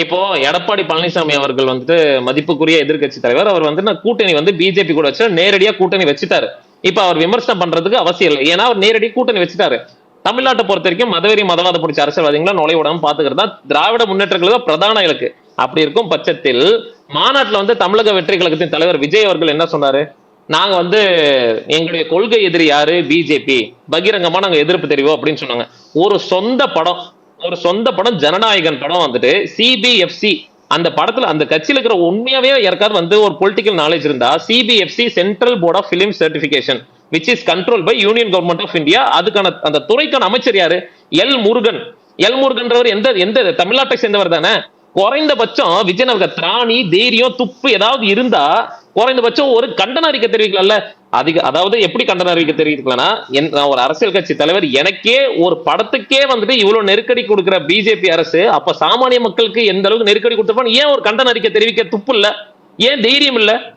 இப்போ எடப்பாடி பழனிசாமி அவர்கள் வந்துட்டு மதிப்புக்குரிய எதிர்க்கட்சி தலைவர். அவர் வந்து நான் கூட்டணி வந்து பிஜேபி கூட வச்சு நேரடியா கூட்டணி வச்சுட்டாரு. இப்ப அவர் விமர்சனம் பண்றதுக்கு அவசியம் இல்லை. ஏன்னா அவர் நேரடி கூட்டணி வச்சுட்டாரு. தமிழ்நாட்டை பொறுத்த வரைக்கும் மதவெறி மதவாத பிடிச்ச அரசியல்வாதிகளை நுழைய விடாம பாத்துக்கிறதா திராவிட முன்னேற்ற கழக பிரதான இலக்கு. அப்படி இருக்கும் பட்சத்தில் மாநாட்டுல வந்து தமிழக வெற்றி கழகத்தின் தலைவர் விஜய் அவர்கள் என்ன சொன்னாரு? நாங்க வந்து எங்களுடைய கொள்கை எதிரி யாரு? பிஜேபி. பகிரங்கமா நாங்க எதிர்ப்பு தெரிவோம் அப்படின்னு சொன்னாங்க. ஒரு சொந்த படம் ஒரு சொந்த படம் ஜனநாயகன் படம் வந்துட்டு சிபிஎஃப்சி அந்த படத்துல அந்த கட்சியில இருக்கிற உண்மையாவே யாருக்காவது வந்து ஒரு பொலிட்டிக்கல் நாலேஜ் இருந்தா CBFC central board of film certification which is control by union government of India. அதுக்கான அந்த துறைக்கான அமைச்சர் யாரு? எல் முருகன். எல் முருகன்றவர் எந்த எந்த தமிழ்நாட்டை சேர்ந்தவர் தானே. குறைந்தபட்சம் விஜயநகர திராணி தைரியம் துப்பு ஏதாவது இருந்தா குறைந்தபட்சம் ஒரு கண்டன அறிக்கை தெரிவிக்கலாம்ல. அதிக அதாவது எப்படி கண்டன அறிக்கை தெரிவிக்கலன்னா ஒரு அரசியல் கட்சி தலைவர் எனக்கே ஒரு படத்துக்கே வந்துட்டு இவ்வளவு நெருக்கடி கொடுக்கிற பிஜேபி அரசு அப்ப சாமானிய மக்களுக்கு எந்த அளவுக்கு நெருக்கடி கொடுத்தப்ப ஏன் ஒரு கண்டன அறிக்கை தெரிவிக்க துப்பு இல்ல? ஏன் தைரியம் இல்ல?